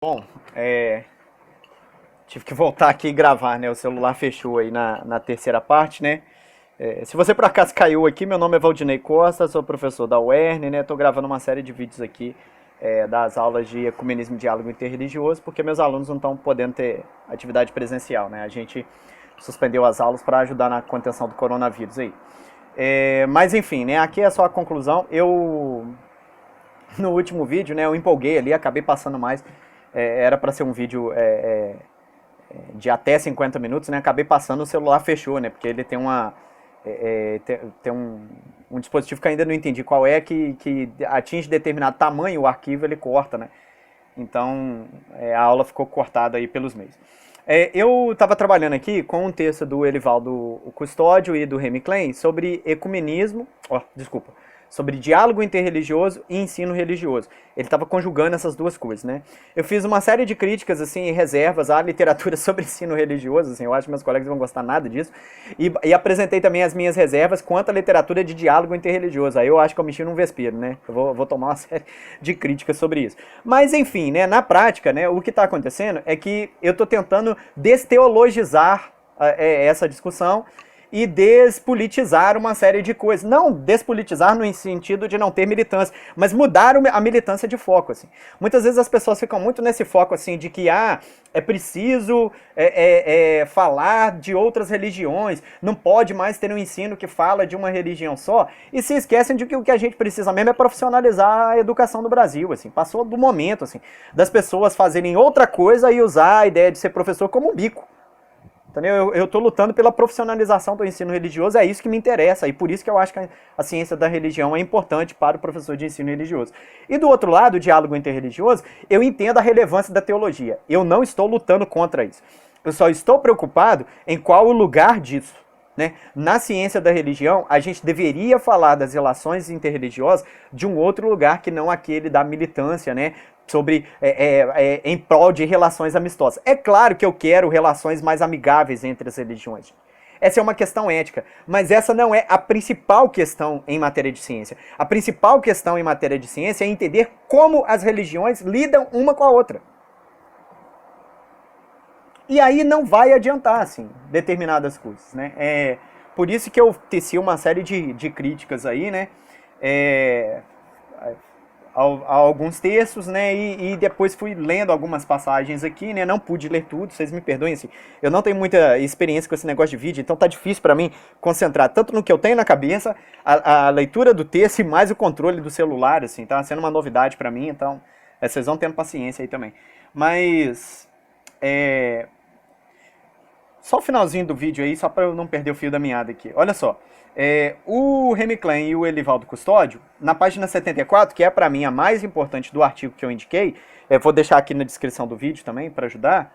Bom, tive que voltar aqui e gravar, né? O celular fechou aí na terceira parte, né? Se você por acaso caiu aqui, meu nome é Valdinei Costa, sou professor da UERN, né? Tô gravando uma série de vídeos aqui das aulas de Ecumenismo e Diálogo Interreligioso, porque meus alunos não estão podendo ter atividade presencial, né? A gente suspendeu as aulas para ajudar na contenção do coronavírus aí. Mas enfim, né? Aqui é só a conclusão. No último vídeo, né? Eu empolguei ali, acabei passando mais. Era para ser um vídeo de até 50 minutos, né? Acabei passando, o celular fechou, né? Porque ele tem tem um dispositivo que ainda não entendi qual é, que atinge determinado tamanho, o arquivo ele corta, né? Então a aula ficou cortada aí pelos meios. Eu estava trabalhando aqui com um texto do Elivaldo Custódio e do Remy Klein sobre ecumenismo, sobre diálogo interreligioso e ensino religioso. Ele estava conjugando essas duas coisas, né? Eu fiz uma série de críticas, assim, e reservas à literatura sobre ensino religioso, assim, eu acho que meus colegas não vão gostar nada disso, e apresentei também as minhas reservas quanto à literatura de diálogo interreligioso. Aí eu acho que eu mexi num vespeiro, né? Eu vou tomar uma série de críticas sobre isso. Mas, enfim, né, na prática, né, o que está acontecendo é que eu estou tentando desteologizar essa discussão e despolitizar uma série de coisas. Não despolitizar no sentido de não ter militância, mas mudar a militância de foco, assim. Muitas vezes as pessoas ficam muito nesse foco, assim, de que, é preciso falar de outras religiões, não pode mais ter um ensino que fala de uma religião só, e se esquecem de que o que a gente precisa mesmo é profissionalizar a educação do Brasil, assim. Passou do momento, assim, das pessoas fazerem outra coisa e usar a ideia de ser professor como um bico. Entendeu? Eu estou lutando pela profissionalização do ensino religioso, é isso que me interessa, e por isso que eu acho que a ciência da religião é importante para o professor de ensino religioso. E do outro lado, o diálogo interreligioso, eu entendo a relevância da teologia. Eu não estou lutando contra isso. Eu só estou preocupado em qual o lugar disso. Né? Na ciência da religião, a gente deveria falar das relações interreligiosas de um outro lugar que não aquele da militância, né? Sobre em prol de relações amistosas. É claro que eu quero relações mais amigáveis entre as religiões. Essa é uma questão ética, mas essa não é a principal questão em matéria de ciência. A principal questão em matéria de ciência é entender como as religiões lidam uma com a outra. E aí não vai adiantar, assim, determinadas coisas, né? Por isso que eu teci uma série de críticas aí, né? A alguns textos, né, e depois fui lendo algumas passagens aqui, né, não pude ler tudo, vocês me perdoem, assim, eu não tenho muita experiência com esse negócio de vídeo, então tá difícil para mim concentrar tanto no que eu tenho na cabeça, a leitura do texto e mais o controle do celular, assim, tá sendo uma novidade para mim, então vocês vão tendo paciência aí também. Mas, só o finalzinho do vídeo aí, só para eu não perder o fio da meada aqui. Olha só, o Remy Klein e o Elivaldo Custódio, na página 74, que é para mim a mais importante do artigo que eu indiquei, vou deixar aqui na descrição do vídeo também para ajudar,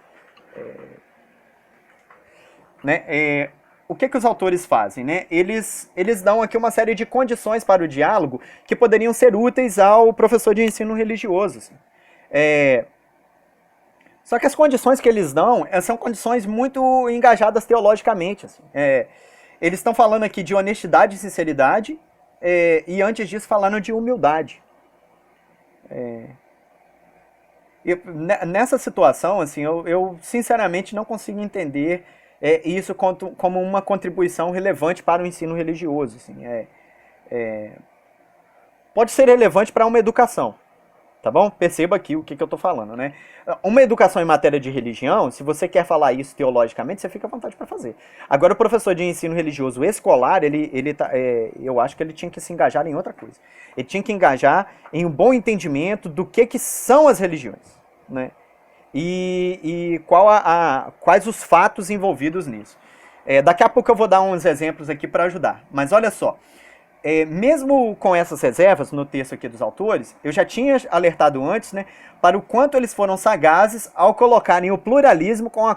né, o que os autores fazem? Né? Eles dão aqui uma série de condições para o diálogo que poderiam ser úteis ao professor de ensino religioso. Assim. Só que as condições que eles dão são condições muito engajadas teologicamente. Assim. Eles estão falando aqui de honestidade e sinceridade, e antes disso falando de humildade. Nessa situação, assim, eu sinceramente não consigo entender isso como uma contribuição relevante para o ensino religioso. Assim. Pode ser relevante para uma educação. Tá bom? Perceba aqui o que eu tô falando, né? Uma educação em matéria de religião, se você quer falar isso teologicamente, você fica à vontade para fazer. Agora, o professor de ensino religioso escolar, eu acho que ele tinha que se engajar em outra coisa. Ele tinha que engajar em um bom entendimento do que são as religiões, né? E quais os fatos envolvidos nisso. Daqui a pouco eu vou dar uns exemplos aqui para ajudar. Mas olha só. Mesmo com essas reservas no texto aqui dos autores, eu já tinha alertado antes, né, para o quanto eles foram sagazes ao colocarem o pluralismo como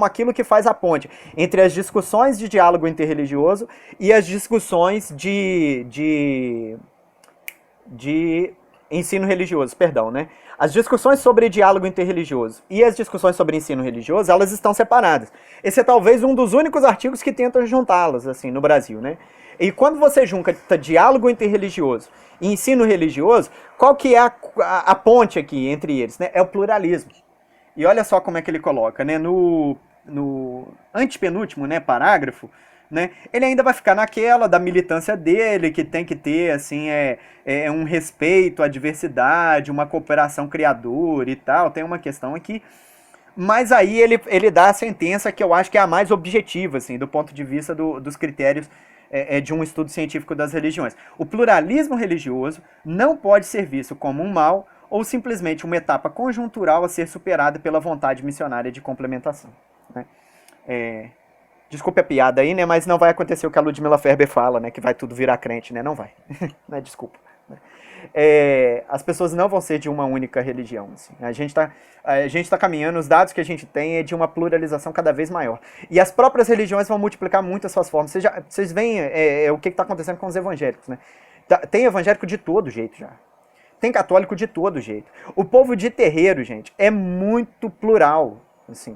aquilo que faz a ponte entre as discussões de diálogo interreligioso e as discussões de ensino religioso, perdão, né? As discussões sobre diálogo interreligioso e as discussões sobre ensino religioso, elas estão separadas. Esse é talvez um dos únicos artigos que tentam juntá-las, assim, no Brasil, né? E quando você junta diálogo interreligioso e ensino religioso, qual que é a ponte aqui entre eles, né? É o pluralismo. E olha só como é que ele coloca, né? No antepenúltimo, né, parágrafo, né, ele ainda vai ficar naquela da militância dele, que tem que ter assim, um respeito à diversidade, uma cooperação criadora e tal, tem uma questão aqui, mas aí ele dá a sentença que eu acho que é a mais objetiva, assim, do ponto de vista dos critérios de um estudo científico das religiões. O pluralismo religioso não pode ser visto como um mal ou simplesmente uma etapa conjuntural a ser superada pela vontade missionária de complementação, né? Desculpe a piada aí, né? Mas não vai acontecer o que a Ludmila Ferber fala, né? Que vai tudo virar crente, né? Não vai. Né? Desculpa. As pessoas não vão ser de uma única religião. Assim. A gente tá caminhando, os dados que a gente tem é de uma pluralização cada vez maior. E as próprias religiões vão multiplicar muito as suas formas. Vocês veem o que está acontecendo com os evangélicos, né? Tem evangélico de todo jeito já. Tem católico de todo jeito. O povo de terreiro, gente, é muito plural, assim.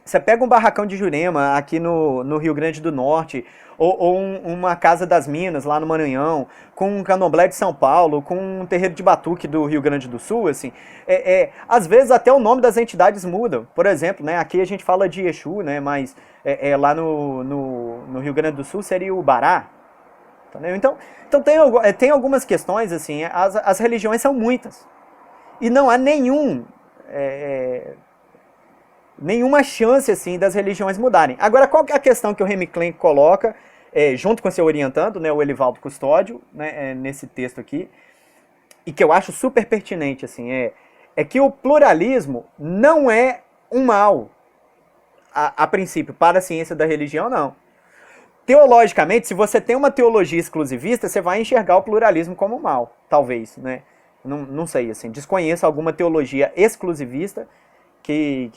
Você pega um barracão de Jurema aqui no Rio Grande do Norte, ou uma Casa das Minas lá no Maranhão, com um candomblé de São Paulo, com um terreiro de batuque do Rio Grande do Sul, assim, às vezes até o nome das entidades muda. Por exemplo, né, aqui a gente fala de Exu, né, mas lá no Rio Grande do Sul seria o Bará. Entendeu? Então tem algumas questões, assim, as religiões são muitas. E não há nenhuma chance assim das religiões mudarem. Agora, qual que é a questão que o Remy Klein coloca, junto com seu orientando, né, o Elivaldo Custódio, né, nesse texto aqui, e que eu acho super pertinente, assim, é que o pluralismo não é um mal, a princípio, para a ciência da religião, não. Teologicamente, se você tem uma teologia exclusivista, você vai enxergar o pluralismo como um mal, talvez, né? Não sei, assim, desconheço alguma teologia exclusivista que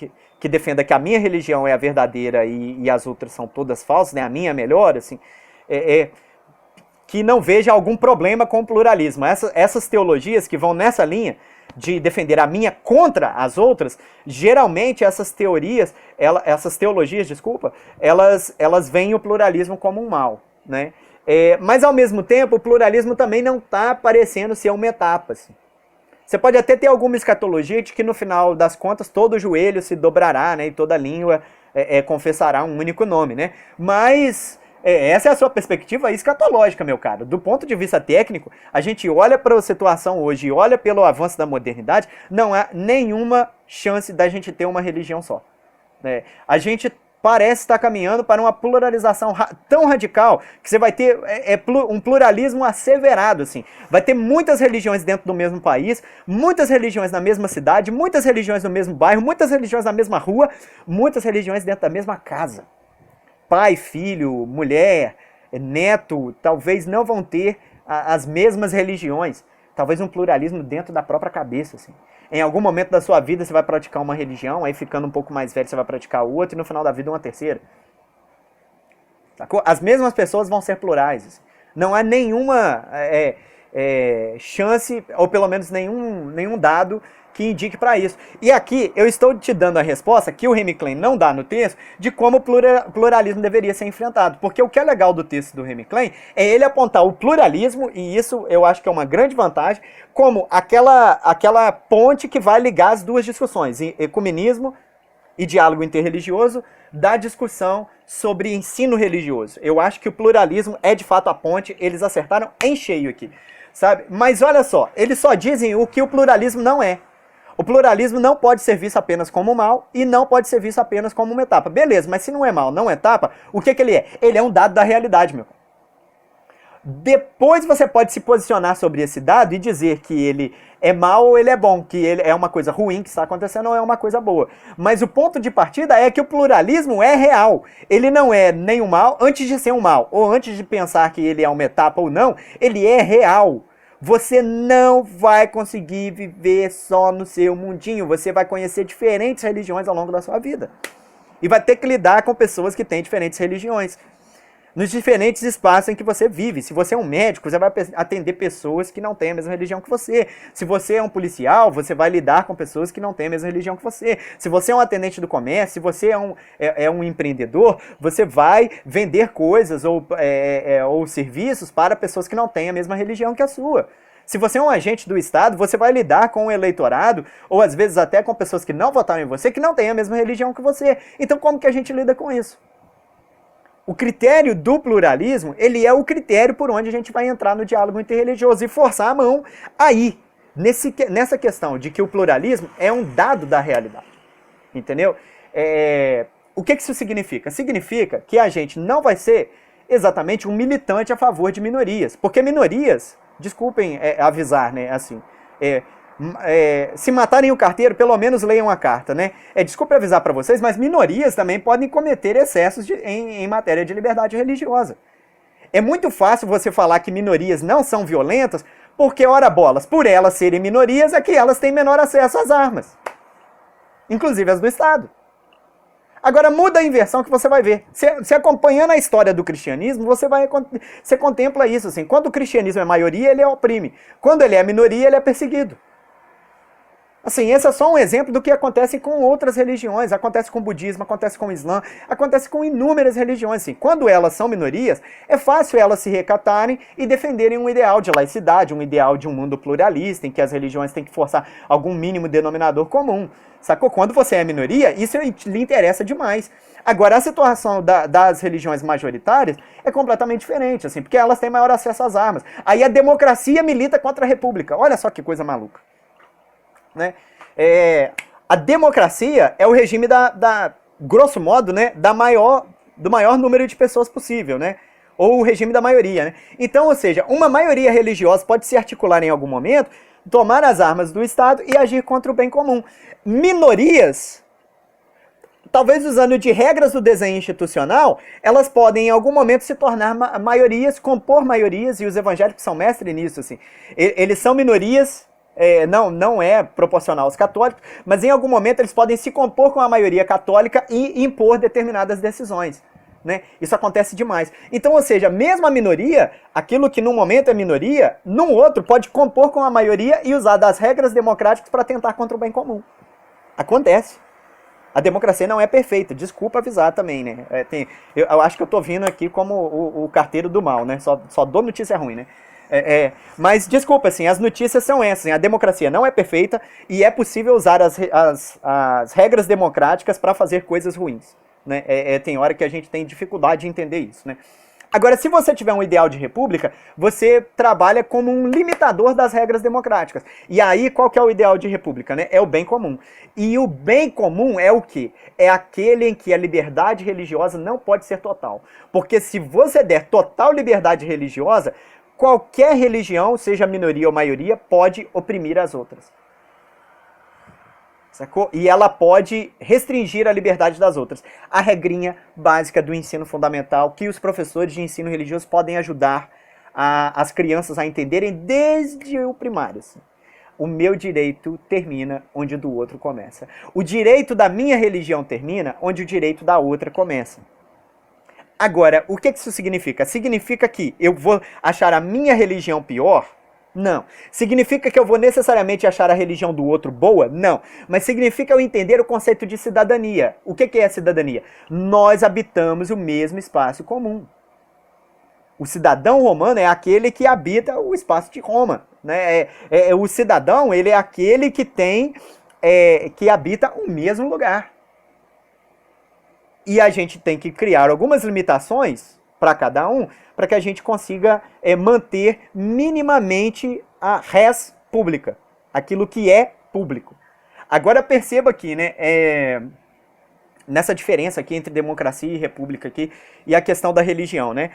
defenda que a minha religião é a verdadeira e as outras são todas falsas, né? A minha é melhor, assim, que não veja algum problema com o pluralismo. Essas teologias que vão nessa linha de defender a minha contra as outras, geralmente essas teorias, essas teologias, desculpa, elas veem o pluralismo como um mal, né? Mas ao mesmo tempo, o pluralismo também não está parecendo ser uma etapa, assim. Você pode até ter alguma escatologia de que no final das contas todo joelho se dobrará, né, e toda língua confessará um único nome, né? Mas essa é a sua perspectiva escatológica, meu caro. Do ponto de vista técnico, a gente olha para a situação hoje e olha pelo avanço da modernidade, não há nenhuma chance da gente ter uma religião só. A gente parece estar caminhando para uma pluralização tão radical que você vai ter um pluralismo asseverado, assim. Vai ter muitas religiões dentro do mesmo país, muitas religiões na mesma cidade, muitas religiões no mesmo bairro, muitas religiões na mesma rua, muitas religiões dentro da mesma casa. Pai, filho, mulher, neto, talvez não vão ter as mesmas religiões. Talvez um pluralismo dentro da própria cabeça, assim. Em algum momento da sua vida você vai praticar uma religião, aí ficando um pouco mais velho você vai praticar outra e no final da vida uma terceira. Sacou? As mesmas pessoas vão ser plurais. Assim. Não há nenhuma chance, ou pelo menos nenhum dado que indique para isso. E aqui eu estou te dando a resposta que o Remy Klein não dá no texto de como o pluralismo deveria ser enfrentado. Porque o que é legal do texto do Remy Klein é ele apontar o pluralismo, e isso eu acho que é uma grande vantagem, como aquela ponte que vai ligar as duas discussões, ecumenismo e diálogo interreligioso, da discussão sobre ensino religioso. Eu acho que o pluralismo é de fato a ponte, eles acertaram em cheio aqui, sabe? Mas olha só, eles só dizem o que o pluralismo não é. O pluralismo não pode ser visto apenas como mal e não pode ser visto apenas como uma etapa. Beleza, mas se não é mal, não é etapa, o que ele é? Ele é um dado da realidade, meu. Depois você pode se posicionar sobre esse dado e dizer que ele é mal ou ele é bom, que ele é uma coisa ruim que está acontecendo ou é uma coisa boa. Mas o ponto de partida é que o pluralismo é real. Ele não é nem um mal antes de ser um mal, ou antes de pensar que ele é uma etapa ou não, ele é real. Você não vai conseguir viver só no seu mundinho. Você vai conhecer diferentes religiões ao longo da sua vida. E vai ter que lidar com pessoas que têm diferentes religiões. nos diferentes espaços em que você vive. Se você é um médico, você vai atender pessoas que não têm a mesma religião que você. Se você é um policial, você vai lidar com pessoas que não têm a mesma religião que você. Se você é um atendente do comércio, se você é um empreendedor, você vai vender coisas ou serviços para pessoas que não têm a mesma religião que a sua. Se você é um agente do Estado, você vai lidar com o eleitorado, ou às vezes até com pessoas que não votaram em você, que não têm a mesma religião que você. Então como que a gente lida com isso? O critério do pluralismo, ele é o critério por onde a gente vai entrar no diálogo interreligioso e forçar a mão aí, nessa questão de que o pluralismo é um dado da realidade. Entendeu? O que isso significa? Significa que a gente não vai ser exatamente um militante a favor de minorias. Porque minorias, desculpem avisar, né, assim, se matarem o carteiro, pelo menos leiam a carta, né? Desculpe avisar para vocês, mas minorias também podem cometer excessos em matéria de liberdade religiosa. É muito fácil você falar que minorias não são violentas, porque, ora bolas, por elas serem minorias, é que elas têm menor acesso às armas. Inclusive as do Estado. Agora muda a inversão que você vai ver. Você acompanhando a história do cristianismo, você contempla isso. Assim, quando o cristianismo é maioria, ele oprime. Quando ele é minoria, ele é perseguido. Assim, esse é só um exemplo do que acontece com outras religiões. Acontece com o budismo, acontece com o islã, acontece com inúmeras religiões. Assim, quando elas são minorias, é fácil elas se recatarem e defenderem um ideal de laicidade, um ideal de um mundo pluralista, em que as religiões têm que forçar algum mínimo denominador comum. Sacou? Quando você é minoria, isso lhe interessa demais. Agora, a situação das religiões majoritárias é completamente diferente, assim, porque elas têm maior acesso às armas. Aí a democracia milita contra a república. Olha só que coisa maluca. Né? A democracia é o regime grosso modo, né, do maior número de pessoas possível, né? Ou o regime da maioria, né? Então, ou seja, uma maioria religiosa pode se articular em algum momento, tomar as armas do Estado e agir contra o bem comum. Minorias, talvez usando de regras do desenho institucional, elas podem em algum momento se tornar maiorias, compor maiorias, e os evangélicos são mestres nisso, assim. Eles são minorias. Não é proporcional aos católicos, mas em algum momento eles podem se compor com a maioria católica e impor determinadas decisões. Né? Isso acontece demais. Então, ou seja, mesmo a minoria, aquilo que num momento é minoria, num outro pode compor com a maioria e usar das regras democráticas para tentar contra o bem comum. Acontece. A democracia não é perfeita, desculpa avisar também, né? Eu acho que eu tô vindo aqui como o carteiro do mal, né? Só dou notícia ruim, né? Mas desculpa, assim, as notícias são essas, assim, a democracia não é perfeita e é possível usar as regras democráticas para fazer coisas ruins. Né? Tem hora que a gente tem dificuldade de entender isso. Né? Agora, se você tiver um ideal de república, você trabalha como um limitador das regras democráticas. E aí, qual que é o ideal de república? Né? É o bem comum. E o bem comum é o quê? É aquele em que a liberdade religiosa não pode ser total. Porque se você der total liberdade religiosa, qualquer religião, seja minoria ou maioria, pode oprimir as outras. Sacou? E ela pode restringir a liberdade das outras. A regrinha básica do ensino fundamental, que os professores de ensino religioso podem ajudar as crianças a entenderem desde o primário. Assim. O meu direito termina onde o do outro começa. O direito da minha religião termina onde o direito da outra começa. Agora, o que isso significa? Significa que eu vou achar a minha religião pior? Não. Significa que eu vou necessariamente achar a religião do outro boa? Não. Mas significa eu entender o conceito de cidadania. O que é cidadania? Nós habitamos o mesmo espaço comum. O cidadão romano é aquele que habita o espaço de Roma. Né? O cidadão, ele é aquele que que habita o mesmo lugar. E a gente tem que criar algumas limitações para cada um, para que a gente consiga manter minimamente a res pública, aquilo que é público. Agora perceba aqui, né, nessa diferença aqui entre democracia e república aqui, e a questão da religião, né?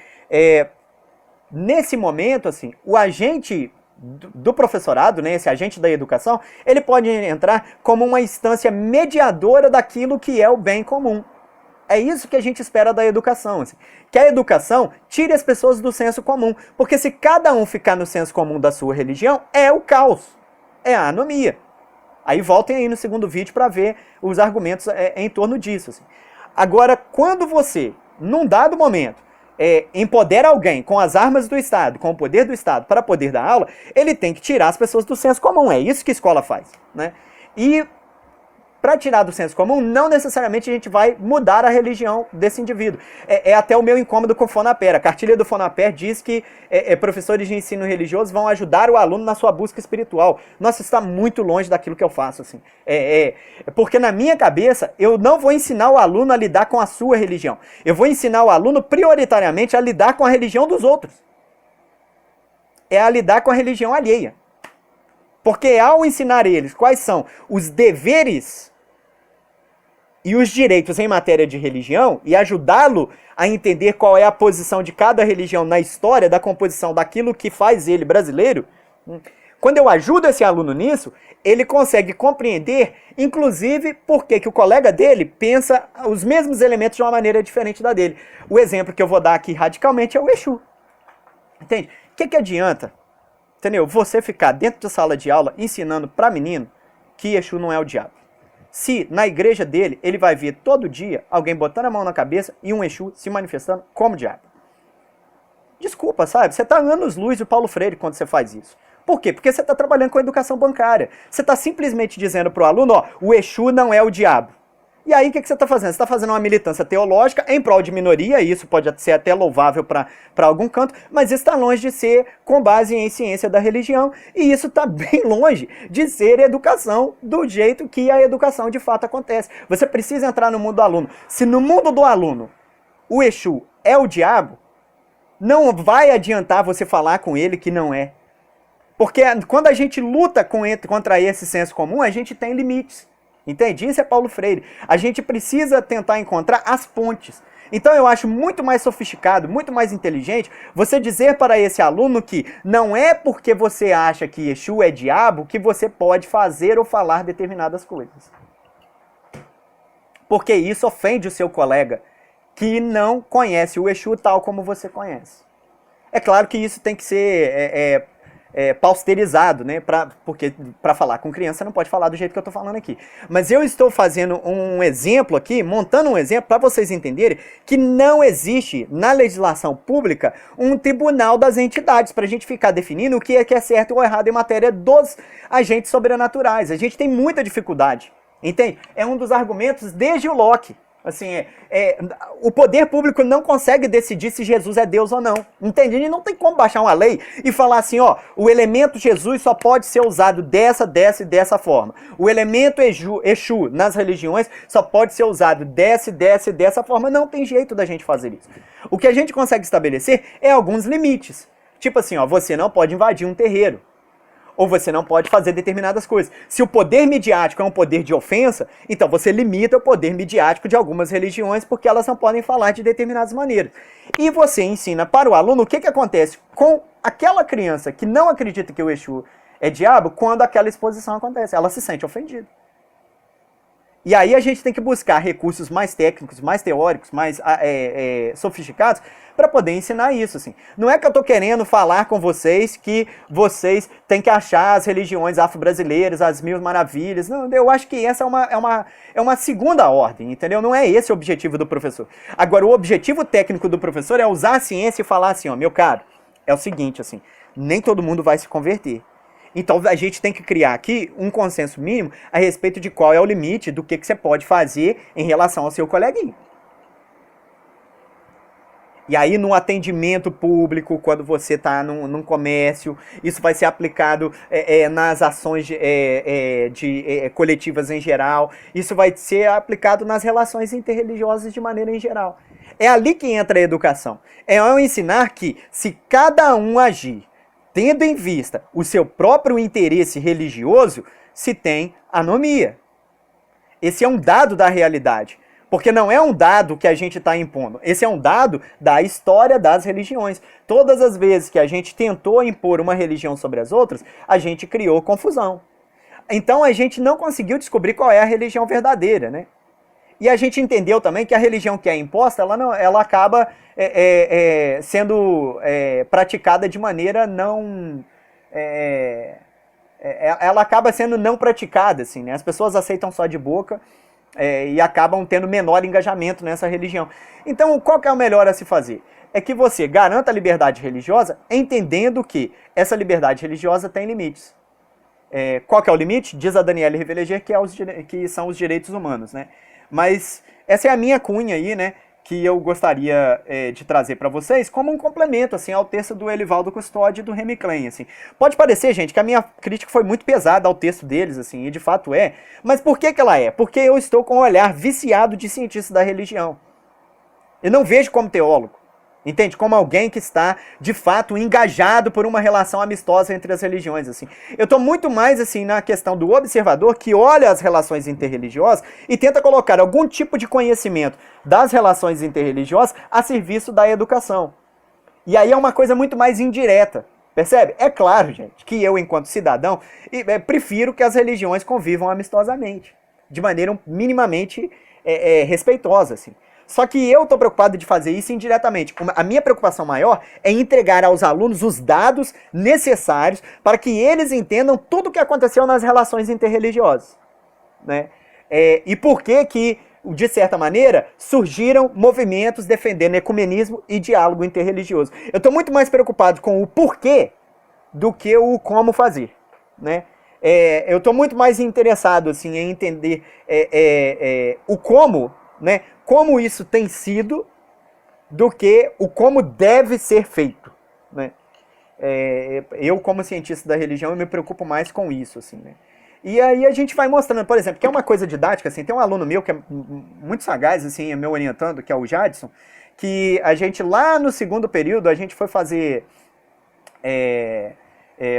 Nesse momento, assim, o agente do professorado, né, esse agente da educação, ele pode entrar como uma instância mediadora daquilo que é o bem comum. É isso que a gente espera da educação. Assim. Que a educação tire as pessoas do senso comum. Porque se cada um ficar no senso comum da sua religião, é o caos. É a anomia. Aí voltem aí no segundo vídeo para ver os argumentos em torno disso. Assim. Agora, quando você, num dado momento, empodera alguém com as armas do Estado, com o poder do Estado, para poder dar aula, ele tem que tirar as pessoas do senso comum. É isso que a escola faz, né? E para tirar do senso comum, não necessariamente a gente vai mudar a religião desse indivíduo. É até o meu incômodo com o Fonaper. A cartilha do Fonaper diz que professores de ensino religioso vão ajudar o aluno na sua busca espiritual. Nossa, isso está muito longe daquilo que eu faço, assim. Porque na minha cabeça, eu não vou ensinar o aluno a lidar com a sua religião. Eu vou ensinar o aluno prioritariamente a lidar com a religião dos outros. É a lidar com a religião alheia. Porque ao ensinar eles quais são os deveres e os direitos em matéria de religião e ajudá-lo a entender qual é a posição de cada religião na história da composição daquilo que faz ele brasileiro, quando eu ajudo esse aluno nisso, ele consegue compreender, inclusive, por que o colega dele pensa os mesmos elementos de uma maneira diferente da dele. O exemplo que eu vou dar aqui radicalmente é o Exu. Entende? O que adianta, entendeu, você ficar dentro da sala de aula ensinando para menino que Exu não é o diabo? Se na igreja dele, ele vai ver todo dia alguém botando a mão na cabeça e um Exu se manifestando como diabo. Desculpa, sabe? Você está anos-luz do Paulo Freire quando você faz isso. Por quê? Porque você está trabalhando com a educação bancária. Você está simplesmente dizendo para o aluno, ó, o Exu não é o diabo. E aí o que você está fazendo? Você está fazendo uma militância teológica em prol de minoria, e isso pode ser até louvável para algum canto, mas isso está longe de ser com base em ciência da religião, e isso está bem longe de ser educação do jeito que a educação de fato acontece. Você precisa entrar no mundo do aluno. Se no mundo do aluno o Exu é o diabo, não vai adiantar você falar com ele que não é. Porque quando a gente luta contra esse senso comum, a gente tem limites. Entende? Isso é Paulo Freire. A gente precisa tentar encontrar as pontes. Então eu acho muito mais sofisticado, muito mais inteligente você dizer para esse aluno que não é porque você acha que Exu é diabo que você pode fazer ou falar determinadas coisas. Porque isso ofende o seu colega que não conhece o Exu tal como você conhece. É claro que isso tem que ser pausterizado, né? Porque para falar com criança não pode falar do jeito que eu estou falando aqui. Mas eu estou fazendo um exemplo aqui, montando um exemplo para vocês entenderem que não existe na legislação pública um tribunal das entidades para a gente ficar definindo o que é certo ou errado em matéria dos agentes sobrenaturais. A gente tem muita dificuldade, entende? É um dos argumentos desde o Locke. Assim, o poder público não consegue decidir se Jesus é Deus ou não. Entende? Ele não tem como baixar uma lei e falar assim, ó, o elemento Jesus só pode ser usado dessa e dessa forma. O elemento Exu nas religiões só pode ser usado dessa e dessa forma. Não tem jeito da gente fazer isso. O que a gente consegue estabelecer é alguns limites. Tipo assim, ó, você não pode invadir um terreiro. Ou você não pode fazer determinadas coisas. Se o poder midiático é um poder de ofensa, então você limita o poder midiático de algumas religiões porque elas não podem falar de determinadas maneiras. E você ensina para o aluno o que acontece com aquela criança que não acredita que o Exu é diabo quando aquela exposição acontece. Ela se sente ofendida. E aí a gente tem que buscar recursos mais técnicos, mais teóricos, mais sofisticados para poder ensinar isso. Assim. Não é que eu estou querendo falar com vocês que vocês têm que achar as religiões afro-brasileiras, as mil maravilhas. Não, eu acho que essa é uma segunda ordem, entendeu? Não é esse o objetivo do professor. Agora, o objetivo técnico do professor é usar a ciência e falar assim, ó, meu caro, é o seguinte, assim, nem todo mundo vai se converter. Então a gente tem que criar aqui um consenso mínimo a respeito de qual é o limite do que você pode fazer em relação ao seu coleguinha. E aí no atendimento público, quando você está num comércio, isso vai ser aplicado nas ações coletivas em geral, isso vai ser aplicado nas relações interreligiosas de maneira em geral. É ali que entra a educação. É ao ensinar que se cada um agir tendo em vista o seu próprio interesse religioso, se tem anomia. Esse é um dado da realidade. Porque não é um dado que a gente está impondo. Esse é um dado da história das religiões. Todas as vezes que a gente tentou impor uma religião sobre as outras, a gente criou confusão. Então a gente não conseguiu descobrir qual é a religião verdadeira, né? E a gente entendeu também que a religião que é imposta, ela acaba sendo praticada de maneira não... ela acaba sendo não praticada, assim, né? As pessoas aceitam só de boca e acabam tendo menor engajamento nessa religião. Então, qual que é o melhor a se fazer? é que você garanta a liberdade religiosa entendendo que essa liberdade religiosa tem limites. Qual que é o limite? Diz a Danielle Reveleger que são os direitos humanos, né? Mas essa é a minha cunha aí, né? Que eu gostaria de trazer para vocês como um complemento assim, ao texto do Elivaldo Custódio e do Remy Klein. Assim. Pode parecer, gente, que a minha crítica foi muito pesada ao texto deles, assim, e de fato é. Mas por que ela é? Porque eu estou com um olhar viciado de cientista da religião. Eu não vejo como teólogo. Entende? Como alguém que está, de fato, engajado por uma relação amistosa entre as religiões, assim. Eu estou muito mais, assim, na questão do observador que olha as relações interreligiosas e tenta colocar algum tipo de conhecimento das relações interreligiosas a serviço da educação. E aí é uma coisa muito mais indireta, percebe? É claro, gente, que eu, enquanto cidadão, prefiro que as religiões convivam amistosamente, de maneira minimamente respeitosa, assim. Só que eu estou preocupado de fazer isso indiretamente. A minha preocupação maior é entregar aos alunos os dados necessários para que eles entendam tudo o que aconteceu nas relações interreligiosas. Né? E por que, de certa maneira, surgiram movimentos defendendo ecumenismo e diálogo interreligioso. Eu estou muito mais preocupado com o porquê do que o como fazer. Né? Eu estou muito mais interessado assim, em entender o como, né? Como isso tem sido, do que o como deve ser feito, né? Eu, como cientista da religião, eu me preocupo mais com isso, assim, né? E aí a gente vai mostrando, por exemplo, que é uma coisa didática, assim, tem um aluno meu que é muito sagaz, assim, é meu orientando, que é o Jadson, que a gente, lá no segundo período, a gente foi fazer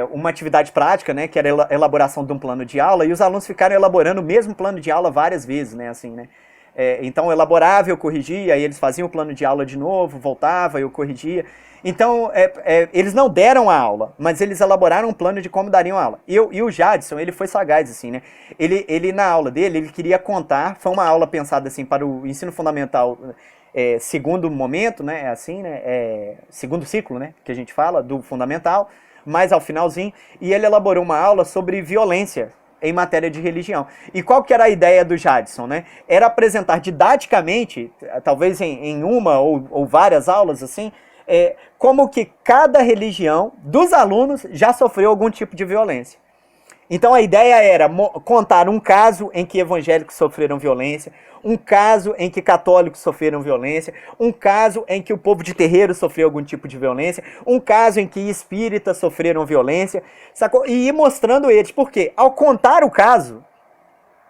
uma atividade prática, né, que era a elaboração de um plano de aula, e os alunos ficaram elaborando o mesmo plano de aula várias vezes, né, assim, né? Então eu elaborava, eu corrigia, aí eles faziam o plano de aula de novo, voltava, eu corrigia. Então eles não deram a aula, mas eles elaboraram um plano de como dariam a aula. E o Jadson, ele foi sagaz, assim, né? Ele na aula dele, ele queria contar, foi uma aula pensada assim para o ensino fundamental segundo momento, né? Assim, né? Segundo ciclo, né? Que a gente fala, do fundamental, mais ao finalzinho, e ele elaborou uma aula sobre violência em matéria de religião. E qual que era a ideia do Jadson, né? Era apresentar didaticamente, talvez em uma ou várias aulas, assim, como que cada religião dos alunos já sofreu algum tipo de violência. Então a ideia era contar um caso em que evangélicos sofreram violência, um caso em que católicos sofreram violência, um caso em que o povo de terreiro sofreu algum tipo de violência, um caso em que espíritas sofreram violência, sacou? E ir mostrando eles, porque ao contar o caso,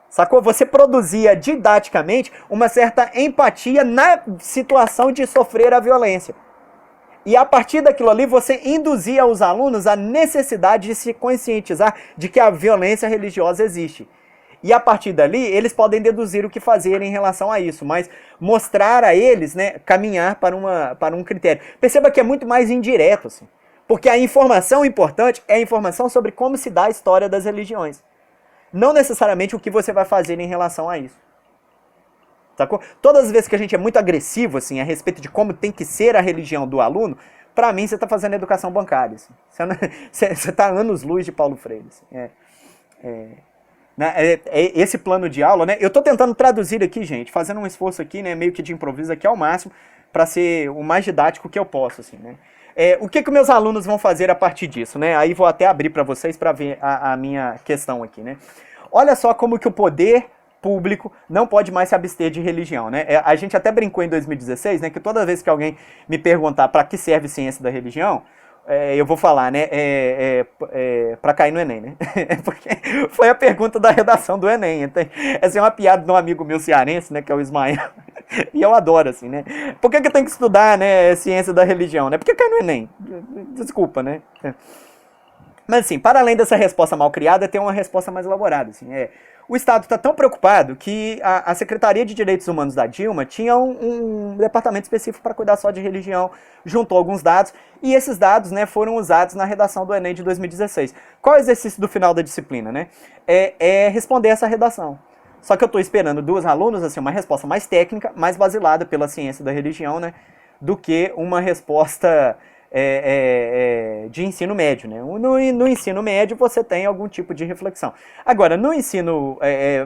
sacou? Você produzia didaticamente uma certa empatia na situação de sofrer a violência. E a partir daquilo ali, você induzia os alunos a necessidade de se conscientizar de que a violência religiosa existe. E a partir dali, eles podem deduzir o que fazer em relação a isso, mas mostrar a eles, né, caminhar para um critério. Perceba que é muito mais indireto, assim, porque a informação importante é a informação sobre como se dá a história das religiões. Não necessariamente o que você vai fazer em relação a isso. Sacou? Todas as vezes que a gente é muito agressivo assim, a respeito de como tem que ser a religião do aluno, pra mim você está fazendo educação bancária. Assim. Você está anos-luz de Paulo Freire. Assim. Esse plano de aula, né? Eu estou tentando traduzir aqui, gente, fazendo um esforço aqui, né, meio que de improviso aqui ao máximo, para ser o mais didático que eu posso. Assim, né? O que meus alunos vão fazer a partir disso? Né? Aí vou até abrir para vocês para ver a minha questão aqui. Né? Olha só como que o poder público não pode mais se abster de religião, né? A gente até brincou em 2016, né, que toda vez que alguém me perguntar para que serve ciência da religião, eu vou falar, né, para cair no Enem, né? Porque foi a pergunta da redação do Enem. Essa é uma piada de um amigo meu cearense, né, que é o Ismael, e eu adoro, assim, né? Por que tem que estudar, né, ciência da religião, né? Porque cai no Enem. Desculpa, né? Mas assim, para além dessa resposta mal criada, tem uma resposta mais elaborada, assim, o Estado está tão preocupado que a Secretaria de Direitos Humanos da Dilma tinha um departamento específico para cuidar só de religião, juntou alguns dados, e esses dados, né, foram usados na redação do Enem de 2016. Qual é o exercício do final da disciplina? Né? Responder essa redação. Só que eu estou esperando dos alunos assim, uma resposta mais técnica, mais basilada pela ciência da religião, né, do que uma resposta de ensino médio, né? No ensino médio você tem algum tipo de reflexão. Agora, no ensino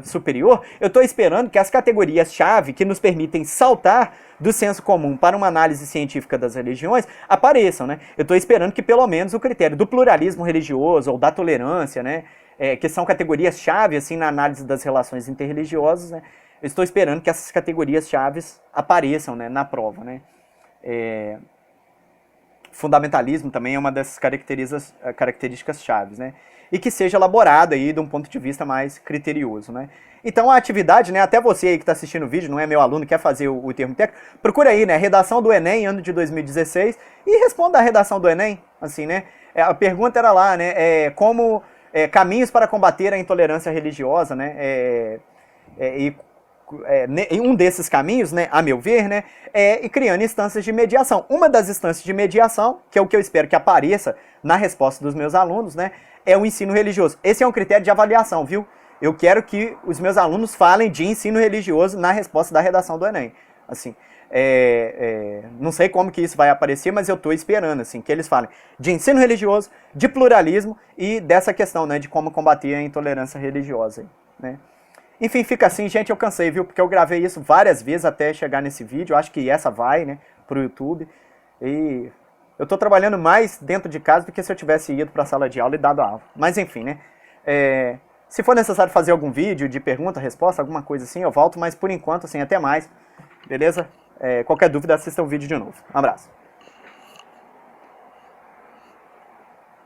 superior, eu estou esperando que as categorias-chave que nos permitem saltar do senso comum para uma análise científica das religiões apareçam, né? Eu estou esperando que pelo menos o critério do pluralismo religioso ou da tolerância, né? Que são categorias-chave assim na análise das relações interreligiosas, né? Eu estou esperando que essas categorias-chave apareçam, né, na prova, né? Fundamentalismo também é uma dessas características chaves, né? E que seja elaborado aí de um ponto de vista mais criterioso, né? Então a atividade, né, até você aí que está assistindo o vídeo, não é meu aluno, quer fazer o termo técnico, procura aí, né, redação do Enem, ano de 2016, e responda a redação do Enem, assim, né? A pergunta era lá, né, como caminhos para combater a intolerância religiosa, né? Um desses caminhos, né, a meu ver, né, é criando instâncias de mediação. Uma das instâncias de mediação, que é o que eu espero que apareça na resposta dos meus alunos, né, é o ensino religioso. Esse é um critério de avaliação, viu? Eu quero que os meus alunos falem de ensino religioso na resposta da redação do Enem. Assim, não sei como que isso vai aparecer, mas eu estou esperando, assim, que eles falem de ensino religioso, de pluralismo e dessa questão, né, de como combater a intolerância religiosa, né? Enfim, fica assim, gente, eu cansei, viu? Porque eu gravei isso várias vezes até chegar nesse vídeo. Eu acho que essa vai, né, pro YouTube. E eu tô trabalhando mais dentro de casa do que se eu tivesse ido pra sala de aula e dado aula. Mas enfim, né? Se for necessário fazer algum vídeo de pergunta, resposta, alguma coisa assim, eu volto. Mas por enquanto, assim, até mais. Beleza? Qualquer dúvida, assista o vídeo de novo. Um abraço.